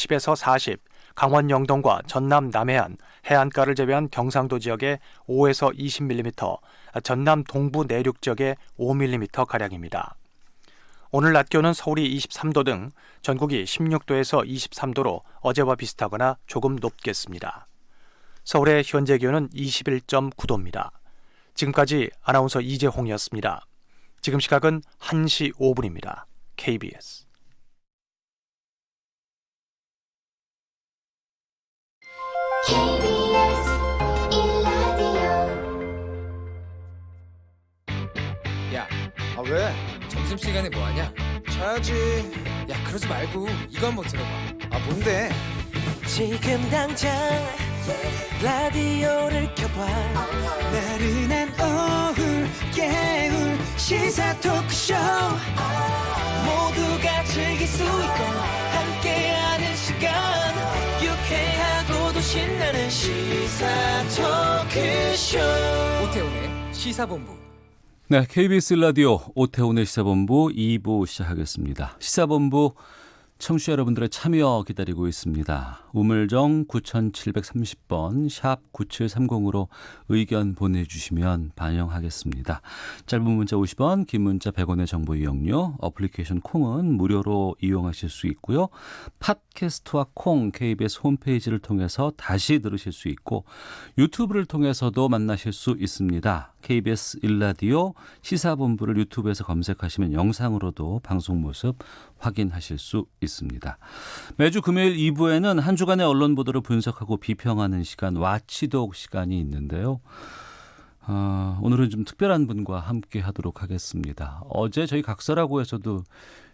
30에서 40, 강원 영동과 전남 남해안, 해안가를 제외한 경상도 지역에 5에서 20mm, 전남 동부 내륙 지역에 5mm가량입니다. 오늘 낮 기온은 서울이 23도 등 전국이 16도에서 23도로 어제와 비슷하거나 조금 높겠습니다. 서울의 현재 기온은 21.9도입니다. 지금까지 아나운서 이재홍이었습니다. 지금 시각은 1시 5분입니다. KBS. KBS 1라디오. 야, 왜? 점심시간에 뭐하냐? 자야지. 야, 그러지 말고 이거 한번 들어봐. 뭔데? 지금 당장 라디오를 켜봐. 나른한 오후 깨울 시사 토크쇼. 모두가 즐길 수 있고 함께하는 시간. 유쾌하고도 신나는 시사 토크쇼. 오태훈의 시사본부. 네, KBS 라디오 오태훈의 시사본부 2부 시작하겠습니다. 시사본부 청취자 여러분들의 참여 기다리고 있습니다. 우물정 9730번 샵 9730으로 의견 보내주시면 반영하겠습니다. 짧은 문자 50원, 긴 문자 100원의 정보 이용료, 어플리케이션 콩은 무료로 이용하실 수 있고요. 팟캐스트와 콩 KBS 홈페이지를 통해서 다시 들으실 수 있고 유튜브를 통해서도 만나실 수 있습니다. KBS 1라디오 시사본부를 유튜브에서 검색하시면 영상으로도 방송 모습 확인하실 수 있습니다. 매주 금요일 2부에는 한 주간의 언론 보도를 분석하고 비평하는 시간 와치독 시간이 있는데요. 오늘은 좀 특별한 분과 함께 하도록 하겠습니다. 어제 저희 각서라고에서도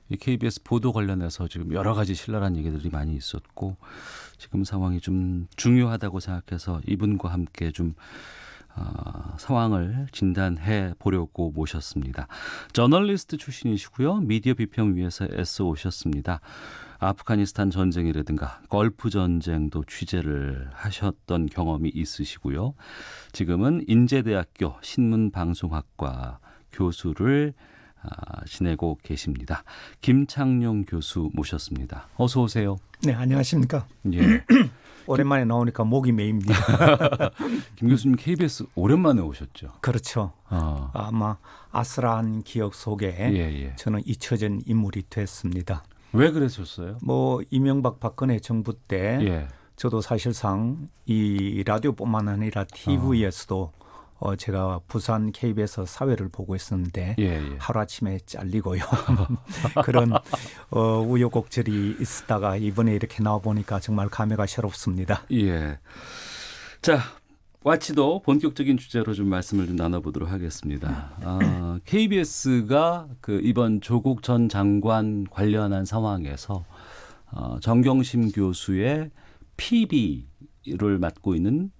이 KBS 보도 관련해서 지금 여러 가지 신랄한 얘기들이 많이 있었고 지금 상황이 좀 중요하다고 생각해서 이분과 함께 좀 상황을 진단해 보려고 모셨습니다. 저널리스트 출신이시고요. 미디어 비평 위에서 애써 오셨습니다. 아프가니스탄 전쟁이라든가 걸프 전쟁도 취재를 하셨던 경험이 있으시고요. 지금은 인제대학교 신문방송학과 교수를 지내고 계십니다. 김창룡 교수 모셨습니다. 어서 오세요. 네, 안녕하십니까. 예. 오랜만에 나오니까 목이 메입니다. 김 교수님 KBS 오랜만에 오셨죠? 그렇죠. 아마 아슬한 기억 속에 저는 잊혀진 인물이 됐습니다. 왜 그랬었어요? 이명박 박근혜 정부 때 저도 사실상 이 라디오뿐만 아니라 TV에서도 제가 부산 KBS 사회를 보고 있었는데 하루아침에 잘리고요. 그런 우여곡절이 있었다가 이번에 이렇게 나와보니까 정말 감회가 새롭습니다. 예. 자, 와치도 본격적인 주제로 좀 말씀을 좀 나눠보도록 하겠습니다. KBS가 이번 조국 전 장관 관련한 상황에서 정경심 교수의 PB를 맡고 있는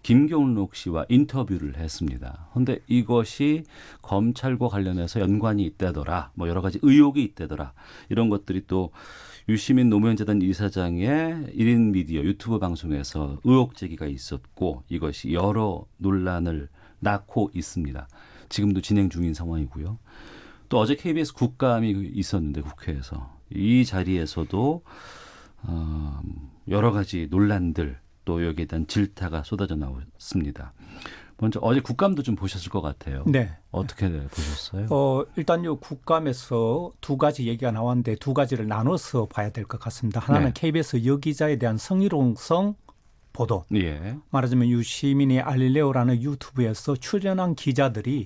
김경록 씨와 인터뷰를 했습니다. 그런데 이것이 검찰과 관련해서 연관이 있다더라, 여러 가지 의혹이 있다더라, 이런 것들이 또 유시민 노무현재단 이사장의 1인 미디어 유튜브 방송에서 의혹 제기가 있었고 이것이 여러 논란을 낳고 있습니다. 지금도 진행 중인 상황이고요. 또 어제 KBS 국감이 있었는데 국회에서 이 자리에서도 여러 가지 논란들 또 여기에 대한 질타가 쏟아져 나왔습니다. 먼저 어제 국감도 좀 보셨을 것 같아요. 네. 어떻게 보셨어요? 일단 이 국감에서 두 가지 얘기가 나왔는데 두 가지를 나눠서 봐야 될 것 같습니다. 하나는 KBS 여기자에 대한 성희롱성 보도. 말하자면 유시민이 알릴레오라는 유튜브에서 출연한 기자들이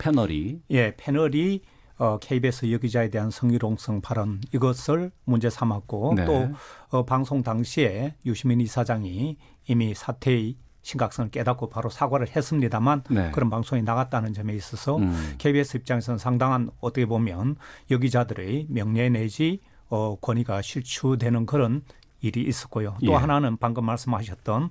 패널이 KBS 여기자에 대한 성희롱성 발언 이것을 문제 삼았고 또 방송 당시에 유시민 이사장이 이미 사태의 심각성을 깨닫고 바로 사과를 했습니다만 그런 방송이 나갔다는 점에 있어서 KBS 입장에서는 상당한 어떻게 보면 여기자들의 명예 내지 권위가 실추되는 그런 일이 있었고요. 또 하나는 방금 말씀하셨던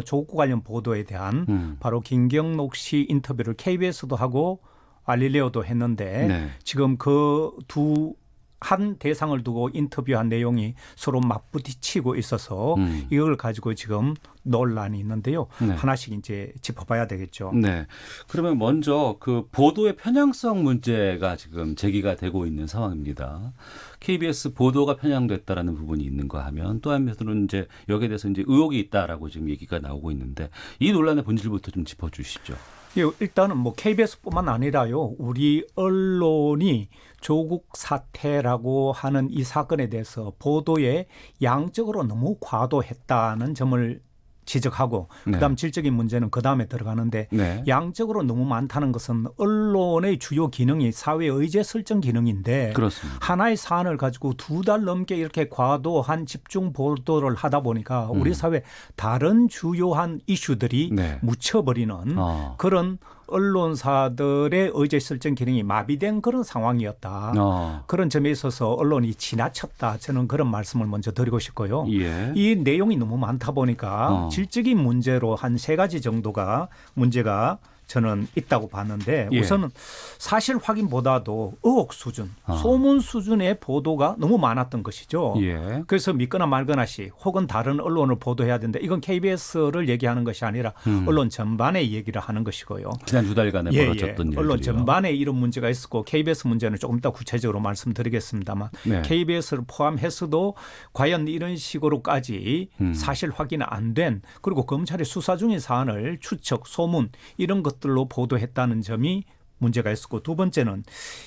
조국 관련 보도에 대한 바로 김경록 씨 인터뷰를 KBS도 하고 알릴레오도 했는데 지금 그 두 한 대상을 두고 인터뷰한 내용이 서로 맞부딪히고 있어서 이걸 가지고 지금 논란이 있는데요. 네. 하나씩 이제 짚어봐야 되겠죠. 네. 그러면 먼저 그 보도의 편향성 문제가 지금 제기가 되고 있는 상황입니다. KBS 보도가 편향됐다라는 부분이 있는가 하면 또 한편으로는 이제 여기에 대해서 이제 의혹이 있다라고 지금 얘기가 나오고 있는데 이 논란의 본질부터 좀 짚어주시죠. 예, 일단은 뭐 KBS뿐만 아니라요. 우리 언론이 조국 사태라고 하는 이 사건에 대해서 보도에 양적으로 너무 과도했다는 점을 지적하고 네. 그다음 질적인 문제는 그다음에 들어가는데 네. 양적으로 너무 많다는 것은 언론의 주요 기능이 사회 의제 설정 기능인데 그렇습니다. 하나의 사안을 가지고 2달 넘게 이렇게 과도한 집중 보도를 하다 보니까 우리 사회 다른 주요한 이슈들이 네. 묻혀버리는 그런 언론사들의 의제 설정 기능이 마비된 그런 상황이었다. 그런 점에 있어서 언론이 지나쳤다. 저는 그런 말씀을 먼저 드리고 싶고요. 예. 이 내용이 너무 많다 보니까 질적인 문제로 한 3가지 정도가 문제가 저는 있다고 봤는데 예. 우선은 사실 확인보다도 의혹 수준, 소문 수준의 보도가 너무 많았던 것이죠. 예. 그래서 믿거나 말거나시 혹은 다른 언론을 보도해야 되는데 이건 KBS를 얘기하는 것이 아니라 언론 전반의 얘기를 하는 것이고요. 지난 2달간에 벌어졌던 일들이요. 언론 전반에 이런 문제가 있었고 KBS 문제는 조금 이따 구체적으로 말씀드리겠습니다만 네. KBS를 포함해서도 과연 이런 식으로까지 사실 확인 안 된 그리고 검찰이 수사 중인 사안을 추측, 소문 이런 것들로 보도했다는 점이 문제가 있었고 두 번째는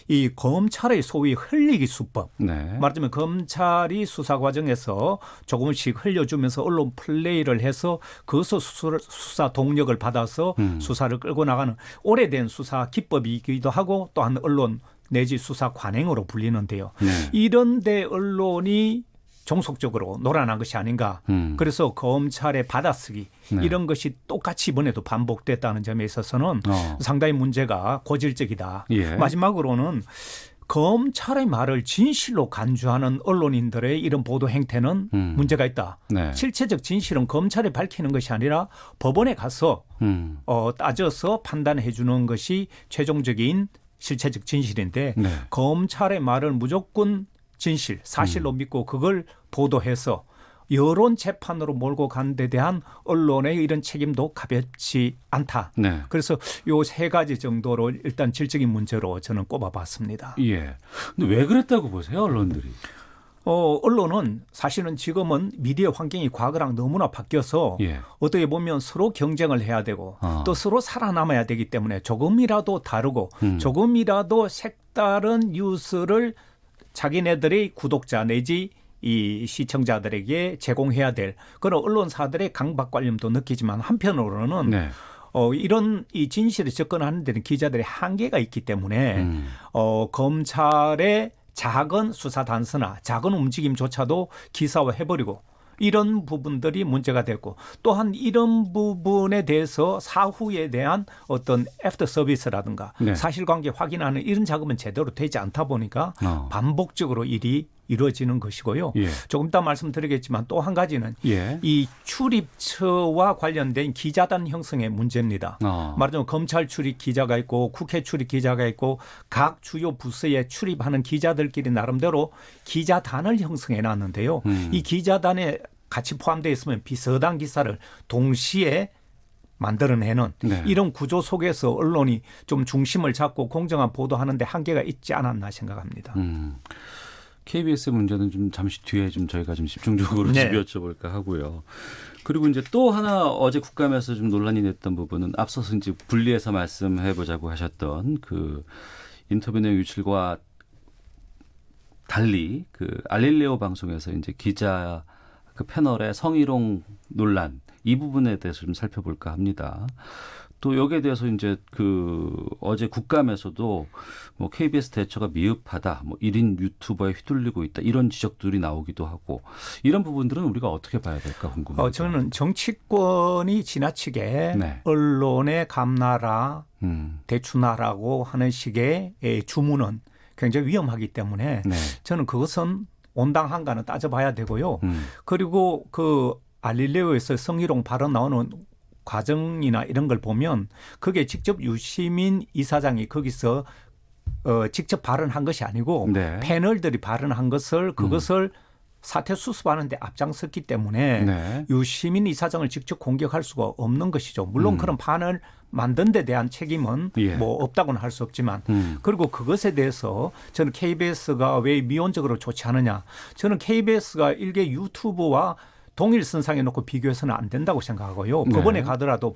이 검찰의 소위 흘리기 수법. 네. 말하자면 검찰이 수사 과정에서 조금씩 흘려주면서 언론 플레이를 해서 그것서 수사 동력을 받아서 수사를 끌고 나가는 오래된 수사 기법이기도 하고 또한 언론 내지 수사 관행으로 불리는데요. 네. 이런데 언론이 종속적으로 놀아난 것이 아닌가. 그래서 검찰의 받아쓰기 네. 이런 것이 똑같이 이번에도 반복됐다는 점에 있어서는 상당히 문제가 고질적이다. 예. 마지막으로는 검찰의 말을 진실로 간주하는 언론인들의 이런 보도 행태는 문제가 있다. 네. 실체적 진실은 검찰이 밝히는 것이 아니라 법원에 가서 따져서 판단해 주는 것이 최종적인 실체적 진실인데 네. 검찰의 말을 무조건 진실, 사실로 믿고 그걸 보도해서 여론 재판으로 몰고 가는 데 대한 언론의 이런 책임도 가볍지 않다. 네. 그래서 요 3가지 정도로 일단 질적인 문제로 저는 꼽아봤습니다. 예. 근데 왜 그랬다고 보세요, 언론들이? 언론은 사실은 지금은 미디어 환경이 과거랑 너무나 바뀌어서 예. 어떻게 보면 서로 경쟁을 해야 되고 또 서로 살아남아야 되기 때문에 조금이라도 다르고 조금이라도 색다른 뉴스를 자기네들의 구독자 내지 이 시청자들에게 제공해야 될 그런 언론사들의 강박관념도 느끼지만 한편으로는 네. 이런 이 진실에 접근하는 데는 기자들의 한계가 있기 때문에 검찰의 작은 수사 단서나 작은 움직임조차도 기사화해버리고 이런 부분들이 문제가 됐고 또한 이런 부분에 대해서 사후에 대한 어떤 애프터 서비스라든가 네. 사실관계 확인하는 이런 작업은 제대로 되지 않다 보니까 반복적으로 일이 이루어지는 것이고요. 예. 조금 이따 말씀드리겠지만 또 한 가지는 예. 이 출입처와 관련된 기자단 형성의 문제입니다. 말하자면 검찰 출입 기자가 있고 국회 출입 기자가 있고 각 주요 부서에 출입하는 기자들끼리 나름대로 기자단을 형성해 놨는데요. 이 기자단에 같이 포함되어 있으면 비서당 기사를 동시에 만들어내는 네. 이런 구조 속에서 언론이 좀 중심을 잡고 공정한 보도하는 데 한계가 있지 않았나 생각합니다. KBS 문제는 좀 잠시 뒤에 좀 저희가 좀 집중적으로 네. 여쭤볼까 하고요. 그리고 이제 또 하나 어제 국감에서 좀 논란이 됐던 부분은 앞서서 이제 분리해서 말씀해 보자고 하셨던 그 인터뷰 내용 유출과 달리 그 알릴레오 방송에서 이제 기자 그 패널의 성희롱 논란 이 부분에 대해서 좀 살펴볼까 합니다. 또 여기에 대해서 이제 그 어제 국감에서도 뭐 KBS 대처가 미흡하다, 뭐 1인 유튜버에 휘둘리고 있다 이런 지적들이 나오기도 하고 이런 부분들은 우리가 어떻게 봐야 될까 궁금합니다. 저는 정치권이 지나치게 네. 언론에 감나라, 대추나라고 하는 식의 주문은 굉장히 위험하기 때문에 네. 저는 그것은 온당한가는 따져봐야 되고요. 그리고 그 알릴레오에서 성희롱 발언 나오는 과정이나 이런 걸 보면 그게 직접 유시민 이사장이 거기서 직접 발언한 것이 아니고 네. 패널들이 발언한 것을 그것을 사태 수습하는 데 앞장섰기 때문에 네. 유시민 이사장을 직접 공격할 수가 없는 것이죠. 물론 그런 판을 만든 데 대한 책임은 예. 뭐 없다고는 할 수 없지만 그리고 그것에 대해서 저는 KBS가 왜 미온적으로 좋지 않느냐. 저는 KBS가 일개 유튜브와 동일 선상에 놓고 비교해서는 안 된다고 생각하고요. 네. 법원에 가더라도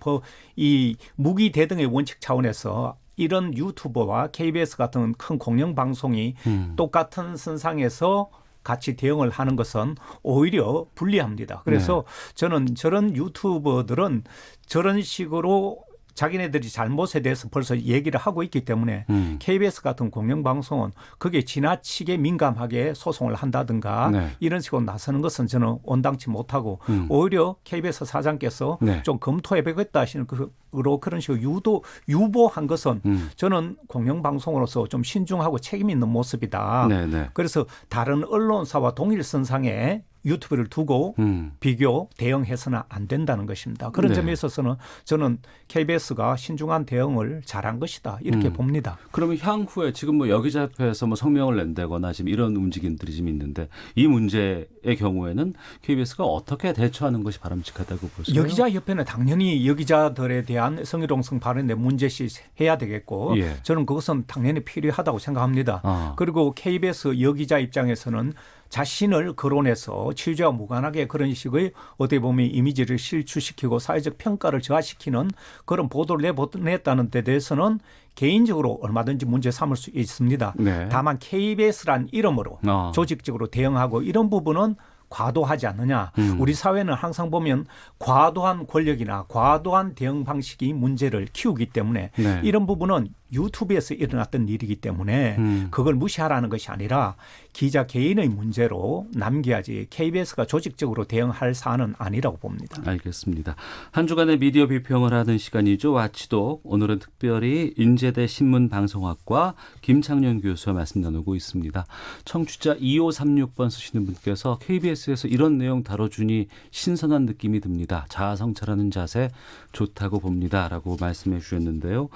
이 무기 대등의 원칙 차원에서 이런 유튜버와 KBS 같은 큰 공영방송이 똑같은 선상에서 같이 대응을 하는 것은 오히려 불리합니다. 그래서 저는 저런 유튜버들은 저런 식으로 자기네들이 잘못에 대해서 벌써 얘기를 하고 있기 때문에 KBS 같은 공영방송은 그게 지나치게 민감하게 소송을 한다든가 네. 이런 식으로 나서는 것은 저는 온당치 못하고 오히려 KBS 사장께서 네. 좀 검토해보겠다 하시는 그런 식으로 유보한 것은 저는 공영방송으로서 좀 신중하고 책임 있는 모습이다. 네, 네. 그래서 다른 언론사와 동일 선상에 유튜브를 두고 비교 대응해서는 안 된다는 것입니다. 그런 네. 점에 있어서는 저는 KBS가 신중한 대응을 잘한 것이다 이렇게 봅니다. 그러면 향후에 지금 뭐 여기자 협회에서 뭐 성명을 낸다거나 지금 이런 움직임들이 지금 있는데 이 문제의 경우에는 KBS가 어떻게 대처하는 것이 바람직하다고 보세요? 여기자 협회는 당연히 여기자들에 대한 성희롱성 발언에 문제시 해야 되겠고 예. 저는 그것은 당연히 필요하다고 생각합니다. 그리고 KBS 여기자 입장에서는 자신을 거론해서 취재와 무관하게 그런 식의 어떻게 보면 이미지를 실추시키고 사회적 평가를 저하시키는 그런 보도를 내보냈다는 데 대해서는 개인적으로 얼마든지 문제 삼을 수 있습니다. 네. 다만 KBS란 이름으로 조직적으로 대응하고 이런 부분은 과도하지 않느냐. 우리 사회는 항상 보면 과도한 권력이나 과도한 대응 방식이 문제를 키우기 때문에 네. 이런 부분은 유튜브에서 일어났던 일이기 때문에 그걸 무시하라는 것이 아니라 기자 개인의 문제로 남겨야지 KBS가 조직적으로 대응할 사안은 아니라고 봅니다. 알겠습니다. 한 주간의 미디어 비평을 하는 시간이죠. 와치독. 오늘은 특별히 인제대 신문방송학과 김창년 교수와 말씀 나누고 있습니다. 청취자 2536번 쓰시는 분께서 KBS에서 이런 내용 다뤄주니 신선한 느낌이 듭니다. 자아성찰하는 자세 좋다고 봅니다. 라고 말씀해 주셨는데요.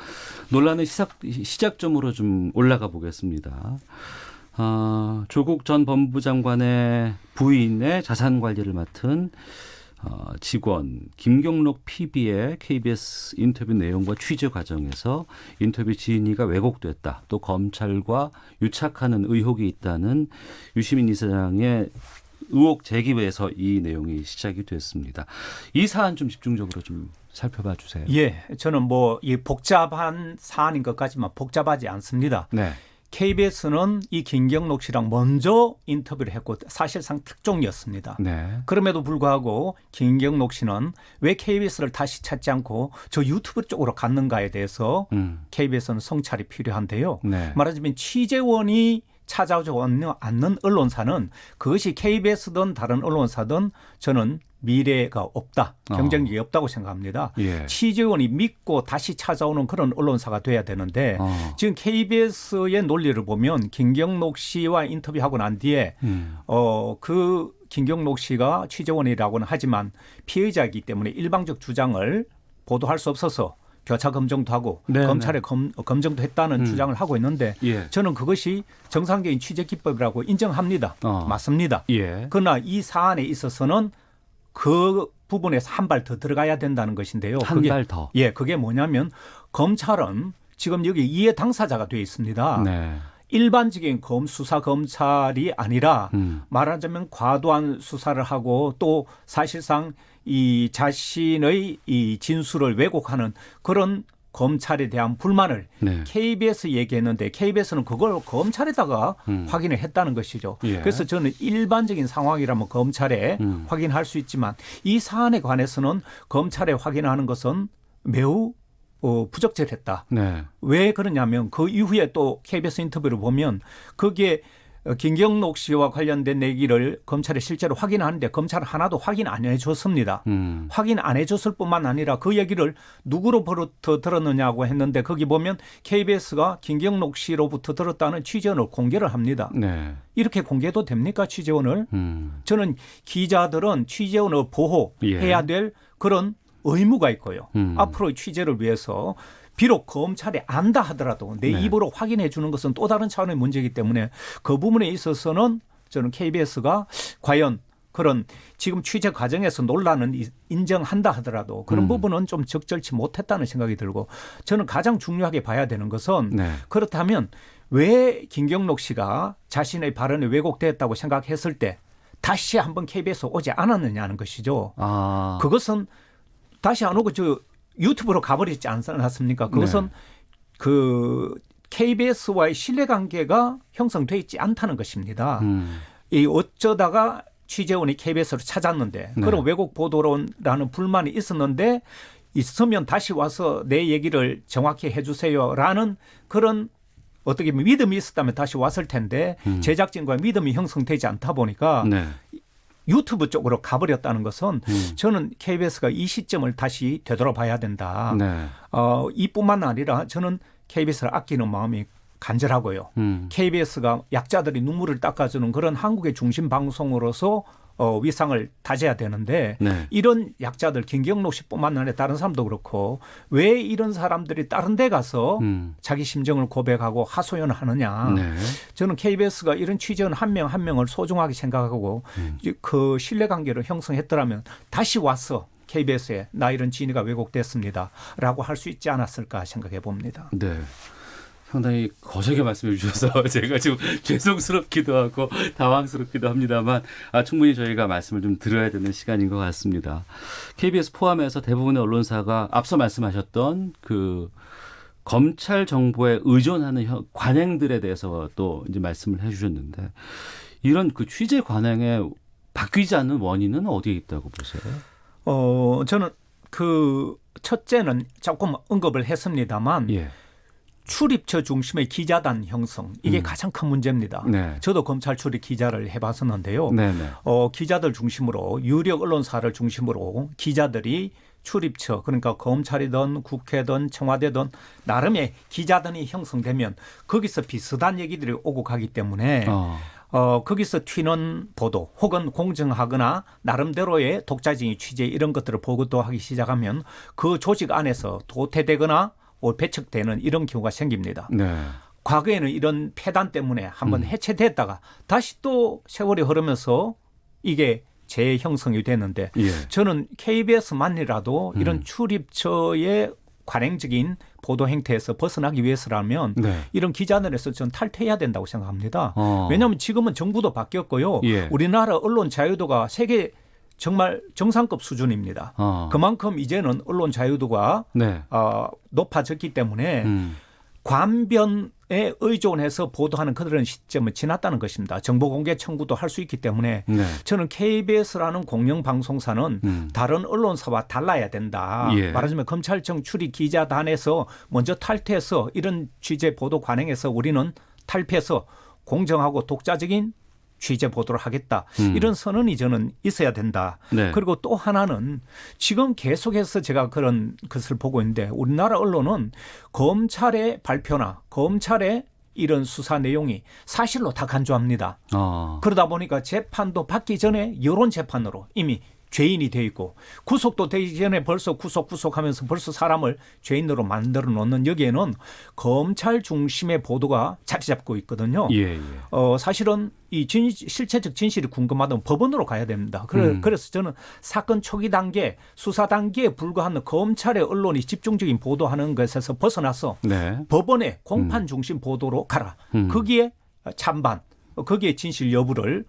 논란의 시작점으로 좀 올라가 보겠습니다. 조국 전 법무부 장관의 부인의 자산 관리를 맡은 직원 김경록 PB의 KBS 인터뷰 내용과 취재 과정에서 인터뷰 진위가 왜곡됐다. 또 검찰과 유착하는 의혹이 있다는 유시민 이사장의 의혹 제기에서 이 내용이 시작이 됐습니다. 이 사안 좀 집중적으로 좀 살펴봐 주세요. 예, 저는 뭐 이 복잡한 사안인 것 같지만 복잡하지 않습니다. 네. KBS는 이 김경록 씨랑 먼저 인터뷰를 했고 사실상 특종이었습니다. 네. 그럼에도 불구하고 김경록 씨는 왜 KBS를 다시 찾지 않고 저 유튜브 쪽으로 갔는가에 대해서 KBS는 성찰이 필요한데요. 네. 말하자면 취재원이 찾아오지 않는 언론사는 그것이 KBS든 다른 언론사든 저는 미래가 없다. 경쟁력이 없다고 생각합니다. 예. 취재원이 믿고 다시 찾아오는 그런 언론사가 돼야 되는데 지금 KBS의 논리를 보면 김경록 씨와 인터뷰하고 난 뒤에 그 김경록 씨가 취재원이라고는 하지만 피의자이기 때문에 일방적 주장을 보도할 수 없어서 교차 검증도 하고 네, 검찰에 검증도 했다는 주장을 하고 있는데 예. 저는 그것이 정상적인 취재 기법이라고 인정합니다. 맞습니다. 예. 그러나 이 사안에 있어서는 그 부분에서 한 발 더 들어가야 된다는 것인데요. 한 발 더. 예, 그게 뭐냐면 검찰은 지금 여기 이해 당사자가 되어 있습니다. 네. 일반적인 수사 검찰이 아니라 말하자면 과도한 수사를 하고 또 사실상 이 자신의 이 진술을 왜곡하는 그런 검찰에 대한 불만을 네. KBS 얘기했는데 KBS는 그걸 검찰에다가 확인을 했다는 것이죠. 예. 그래서 저는 일반적인 상황이라면 검찰에 확인할 수 있지만 이 사안에 관해서는 검찰에 확인하는 것은 매우 부적절했다. 네. 왜 그러냐면 그 이후에 또 KBS 인터뷰를 보면 거기에 김경록 씨와 관련된 얘기를 검찰에 실제로 확인하는데 검찰은 하나도 확인 안 해줬습니다. 확인 안 해줬을 뿐만 아니라 그 얘기를 누구로부터 들었느냐고 했는데 거기 보면 KBS가 김경록 씨로부터 들었다는 취재원을 공개를 합니다. 네. 이렇게 공개도 됩니까 취재원을? 저는 기자들은 취재원을 보호해야 될 그런 의무가 있고요. 앞으로의 취재를 위해서 비록 검찰이 안다 하더라도 내 네. 입으로 확인해 주는 것은 또 다른 차원의 문제이기 때문에 그 부분에 있어서는 저는 KBS가 과연 그런 지금 취재 과정에서 논란은 인정한다 하더라도 그런 부분은 좀 적절치 못했다는 생각이 들고 저는 가장 중요하게 봐야 되는 것은 네. 그렇다면 왜 김경록 씨가 자신의 발언이 왜곡됐다고 생각했을 때 다시 한번 KBS 오지 않았느냐는 것이죠. 아. 그것은 다시 안 오고 저 유튜브로 가버리지 않았습니까? 그것은 네. 그 KBS와의 신뢰관계가 형성돼 있지 않다는 것입니다. 이 어쩌다가 취재원이 KBS로 찾았는데 네. 그런 왜곡 보도라는 불만이 있었는데 있으면 다시 와서 내 얘기를 정확히 해주세요라는 그런 어떻게 보면 믿음이 있었다면 다시 왔을 텐데 제작진과 믿음이 형성되지 않다 보니까 네. 유튜브 쪽으로 가버렸다는 것은 저는 KBS가 이 시점을 다시 되돌아봐야 된다. 네. 이뿐만 아니라 저는 KBS를 아끼는 마음이 간절하고요. KBS가 약자들이 눈물을 닦아주는 그런 한국의 중심 방송으로서 위상을 다져야 되는데 네. 이런 약자들 김경록 씨뿐만 아니라 다른 사람도 그렇고 왜 이런 사람들이 다른 데 가서 자기 심정을 고백하고 하소연을 하느냐. 네. 저는 KBS가 이런 취재원 한 명 한 명을 소중하게 생각하고 그 신뢰관계를 형성했더라면 다시 와서 KBS에 나 이런 진위가 왜곡됐습니다 라고 할 수 있지 않았을까 생각해 봅니다. 네. 상당히 거세게 말씀해 주셔서 제가 지금 죄송스럽기도 하고 당황스럽기도 합니다만 충분히 저희가 말씀을 좀 들어야 되는 시간인 것 같습니다. KBS 포함해서 대부분의 언론사가 앞서 말씀하셨던 그 검찰 정보에 의존하는 관행들에 대해서 또 이제 말씀을 해주셨는데 이런 그 취재 관행에 바뀌지 않는 원인은 어디에 있다고 보세요? 저는 그 첫째는 조금 언급을 했습니다만 예. 출입처 중심의 기자단 형성 이게 가장 큰 문제입니다. 네. 저도 검찰 출입 기자를 해봤었는데요. 네네. 기자들 중심으로 유력 언론사를 중심으로 기자들이 출입처 그러니까 검찰이든 국회든 청와대든 나름의 기자단이 형성되면 거기서 비슷한 얘기들이 오고 가기 때문에 거기서 튀는 보도 혹은 공정하거나 나름대로의 독자적인 취재 이런 것들을 보고도 하기 시작하면 그 조직 안에서 도태되거나 배척되는 이런 경우가 생깁니다. 네. 과거에는 이런 폐단 때문에 한번 해체됐다가 다시 또 세월이 흐르면서 이게 재형성이 되는데 예. 저는 KBS만이라도 이런 출입처의 관행적인 보도 행태에서 벗어나기 위해서라면 네. 이런 기자들에서 저는 탈퇴해야 된다고 생각합니다. 어. 왜냐하면 지금은 정부도 바뀌었고요. 예. 우리나라 언론 자유도가 세계 정말 정상급 수준입니다. 그만큼 이제는 언론 자유도가 네. 높아졌기 때문에 관변에 의존해서 보도하는 그런 시점은 지났다는 것입니다. 정보공개 청구도 할 수 있기 때문에 네. 저는 KBS라는 공영방송사는 다른 언론사와 달라야 된다. 예. 말하자면 검찰청 출입 기자단에서 먼저 탈퇴해서 이런 취재 보도 관행에서 우리는 탈피해서 공정하고 독자적인 취재 보도를 하겠다. 이런 선언이 저는 있어야 된다. 네. 그리고 또 하나는 지금 계속해서 제가 그런 것을 보고 있는데 우리나라 언론은 검찰의 발표나 검찰의 이런 수사 내용이 사실로 다 간주합니다. 그러다 보니까 재판도 받기 전에 여론 재판으로 이미 죄인이 돼 있고 구속도 되기 전에 벌써 구속하면서 벌써 사람을 죄인으로 만들어 놓는 여기에는 검찰 중심의 보도가 자리 잡고 있거든요. 예, 예. 사실은 이 실체적 진실이 궁금하다면 법원으로 가야 됩니다. 그래서 저는 사건 초기 단계, 수사 단계에 불과한 검찰의 언론이 집중적인 보도하는 것에서 벗어나서 네. 법원의 공판 중심 보도로 가라. 거기에 찬반, 거기에 진실 여부를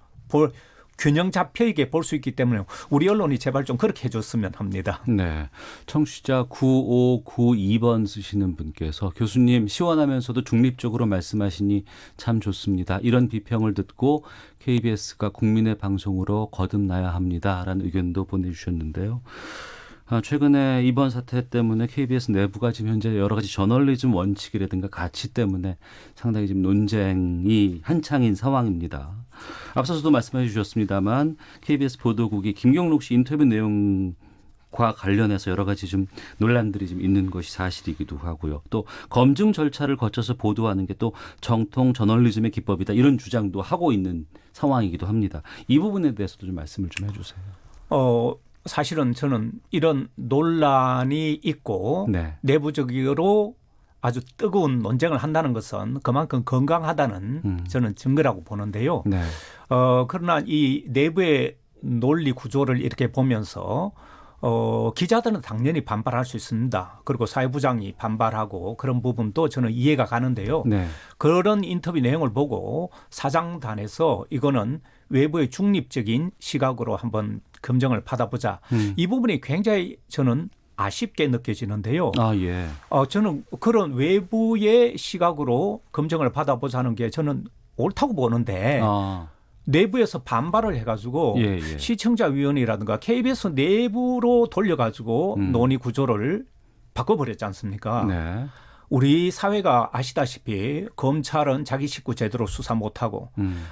균형 잡혀 있게 볼 수 있기 때문에 우리 언론이 제발 좀 그렇게 해줬으면 합니다. 네. 청취자 9592번 쓰시는 분께서 교수님 시원하면서도 중립적으로 말씀하시니 참 좋습니다. 이런 비평을 듣고 KBS가 국민의 방송으로 거듭나야 합니다라는 의견도 보내주셨는데요. 최근에 이번 사태 때문에 KBS 내부가 지금 현재 여러 가지 저널리즘 원칙이라든가 가치 때문에 상당히 지금 논쟁이 한창인 상황입니다. 앞서서도 말씀해 주셨습니다만 KBS 보도국이 김경록 씨 인터뷰 내용과 관련해서 여러 가지 좀 논란들이 좀 있는 것이 사실이기도 하고요. 또 검증 절차를 거쳐서 보도하는 게 또 정통 저널리즘의 기법이다. 이런 주장도 하고 있는 상황이기도 합니다. 이 부분에 대해서도 좀 말씀을 좀 해주세요. 사실은 저는 이런 논란이 있고 네. 내부적으로 아주 뜨거운 논쟁을 한다는 것은 그만큼 건강하다는 저는 증거라고 보는데요. 네. 그러나 이 내부의 논리 구조를 이렇게 보면서 기자들은 당연히 반발할 수 있습니다. 그리고 사회부장이 반발하고 그런 부분도 저는 이해가 가는데요. 네. 그런 인터뷰 내용을 보고 사장단에서 이거는 외부의 중립적인 시각으로 한번 검증을 받아보자. 이 부분이 굉장히 저는 아쉽게 느껴지는데요. 아, 예. 저는 그런 외부의 시각으로 검증을 받아보자는 게 저는 옳다고 보는데 내부에서 반발을 해가지고 예, 예. 시청자위원회라든가 KBS 내부로 돌려가지고 논의 구조를 바꿔버렸지 않습니까? 네. 우리 사회가 아시다시피 검찰은 자기 식구 제대로 수사 못하고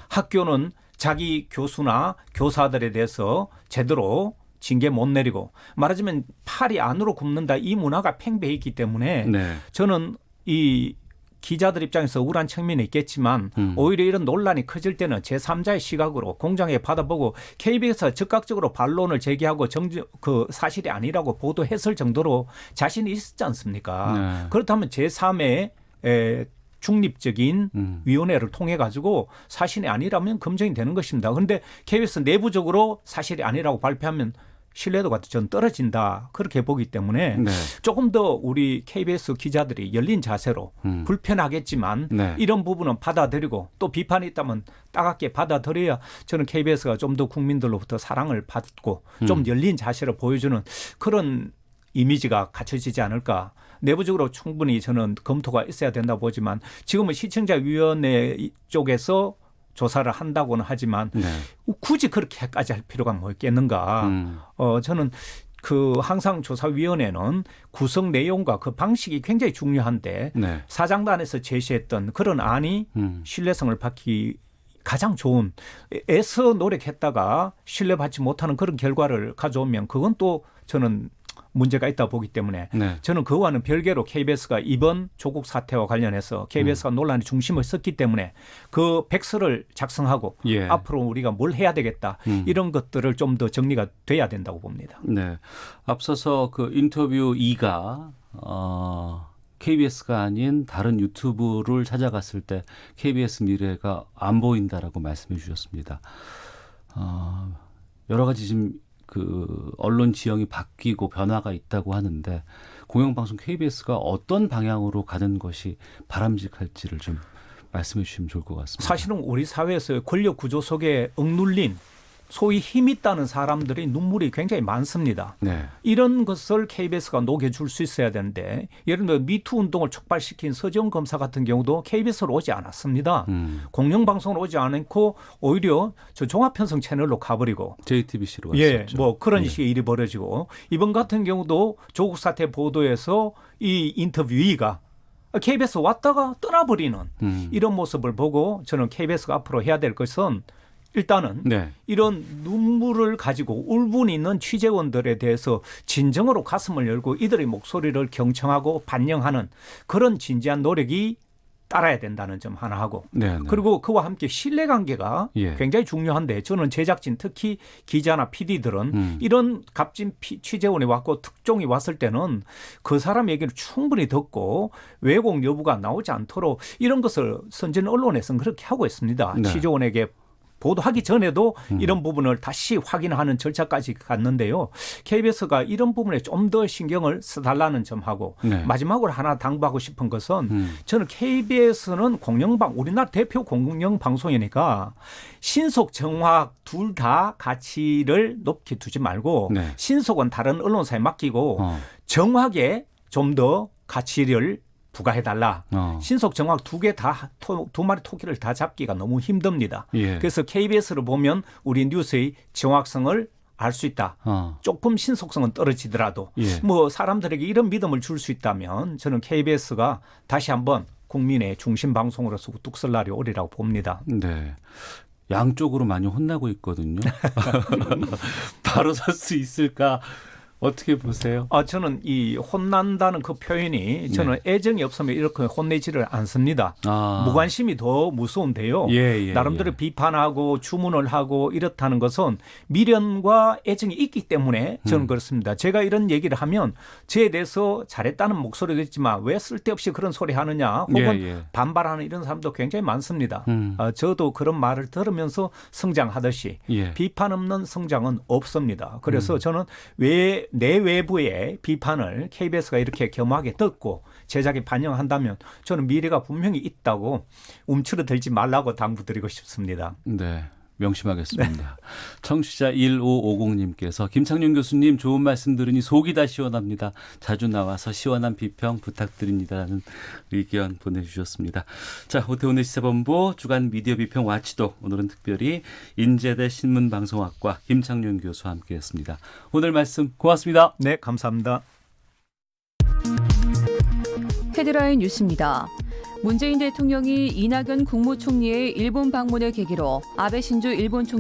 학교는 자기 교수나 교사들에 대해서 제대로 징계 못 내리고 말하자면 팔이 안으로 굽는다 이 문화가 팽배해 있기 때문에 네. 저는 이 기자들 입장에서 우울한 측면이 있겠지만 오히려 이런 논란이 커질 때는 제3자의 시각으로 공정하게 받아보고 KBS가 즉각적으로 반론을 제기하고 그 사실이 아니라고 보도했을 정도로 자신이 있었지 않습니까? 네. 그렇다면 제3의 중립적인 위원회를 통해 가지고 사실이 아니라면 검증이 되는 것입니다. 그런데 KBS 내부적으로 사실이 아니라고 발표하면 신뢰도가 전 떨어진다 그렇게 보기 때문에 네. 조금 더 우리 KBS 기자들이 열린 자세로 불편하겠지만 네. 이런 부분은 받아들이고 또 비판이 있다면 따갑게 받아들여야 저는 KBS가 좀 더 국민들로부터 사랑을 받고 좀 열린 자세를 보여주는 그런 이미지가 갖춰지지 않을까. 내부적으로 충분히 저는 검토가 있어야 된다고 보지만 지금은 시청자위원회 쪽에서 조사를 한다고는 하지만 네. 굳이 그렇게까지 할 필요가 뭐 있겠는가. 저는 항상 조사위원회는 구성 내용과 그 방식이 굉장히 중요한데 네. 사장단에서 제시했던 그런 안이 신뢰성을 받기 가장 좋은 애써 노력했다가 신뢰받지 못하는 그런 결과를 가져오면 그건 또 저는 문제가 있다 보기 때문에 네. 저는 그와는 별개로 KBS가 이번 조국 사태와 관련해서 KBS가 논란의 중심을 썼기 때문에 그 백서를 작성하고 예. 앞으로 우리가 뭘 해야 되겠다 이런 것들을 좀 더 정리가 돼야 된다고 봅니다. 네. 앞서서 그 인터뷰 2가 KBS가 아닌 다른 유튜브를 찾아갔을 때 KBS 미래가 안 보인다라고 말씀해 주셨습니다. 여러 가지 지금 그 언론 지형이 바뀌고 변화가 있다고 하는데 공영방송 KBS가 어떤 방향으로 가는 것이 바람직할지를 좀 말씀해 주시면 좋을 것 같습니다. 사실은 우리 사회에서 권력 구조 속에 억눌린 소위 힘 있다는 사람들이 눈물이 굉장히 많습니다. 네. 이런 것을 KBS가 녹여줄 수 있어야 되는데 예를 들어 미투 운동을 촉발시킨 서지영 검사 같은 경우도 KBS로 오지 않았습니다. 공영방송으로 오지 않고 오히려 저 종합편성 채널로 가버리고 JTBC로 예, 갔었죠. 뭐 그런 식의 일이 벌어지고 이번 같은 경우도 조국 사태 보도에서 이 인터뷰이가 KBS 왔다가 떠나버리는 이런 모습을 보고 저는 KBS가 앞으로 해야 될 것은 일단은 네. 이런 눈물을 가지고 울분 있는 취재원들에 대해서 진정으로 가슴을 열고 이들의 목소리를 경청하고 반영하는 그런 진지한 노력이 따라야 된다는 점 하나 하고 네, 네. 그리고 그와 함께 신뢰관계가 예. 굉장히 중요한데 저는 제작진 특히 기자나 PD들은 이런 값진 취재원이 왔고 특종이 왔을 때는 그 사람 얘기를 충분히 듣고 왜곡 여부가 나오지 않도록 이런 것을 선진 언론에서는 그렇게 하고 있습니다. 네. 취재원에게 보도하기 전에도 이런 부분을 다시 확인하는 절차까지 갔는데요. KBS가 이런 부분에 좀 더 신경을 써달라는 점하고 네. 마지막으로 하나 당부하고 싶은 것은 저는 KBS는 우리나라 대표 공영방송이니까 신속 정확 둘 다 가치를 높게 두지 말고 네. 신속은 다른 언론사에 맡기고 정확에 좀 더 가치를 부과해달라. 신속 정확 두 마리 토끼를 다 잡기가 너무 힘듭니다. 예. 그래서 KBS를 보면 우리 뉴스의 정확성을 알 수 있다. 조금 신속성은 떨어지더라도 예. 뭐 사람들에게 이런 믿음을 줄 수 있다면 저는 KBS가 다시 한번 국민의 중심 방송으로서 우뚝 설 날이 오리라고 봅니다. 네. 양쪽으로 많이 혼나고 있거든요. 바로 설 수 있을까 어떻게 보세요? 저는 이 혼난다는 그 표현이 저는 애정이 없으면 이렇게 혼내지를 않습니다. 무관심이 더 무서운데요. 나름대로 비판하고 주문을 하고 이렇다는 것은 미련과 애정이 있기 때문에 저는 그렇습니다. 제가 이런 얘기를 하면 저에 대해서 잘했다는 목소리도 있지만 왜 쓸데없이 그런 소리 하느냐 혹은 반발하는 이런 사람도 굉장히 많습니다. 저도 그런 말을 들으면서 성장하듯이 비판 없는 성장은 없습니다. 그래서 저는 왜 내 외부의 비판을 KBS가 이렇게 겸하게 듣고 제작에 반영한다면 저는 미래가 분명히 있다고 움츠러들지 말라고 당부드리고 싶습니다. 네. 명심하겠습니다. 청취자 1550님께서 김창룡 교수님 좋은 말씀 들으니 속이 다 시원합니다. 자주 나와서 시원한 비평 부탁드립니다라는 의견 보내주셨습니다. 자, 오태훈의 시사본부 주간 미디어 비평 와치독 오늘은 특별히 인제대 신문방송학과 김창룡 교수와 함께했습니다. 오늘 말씀 고맙습니다. 네, 감사합니다. 헤드라인 뉴스입니다. 문재인 대통령이 이낙연 국무총리의 일본 방문을 계기로 아베 신조 일본 총리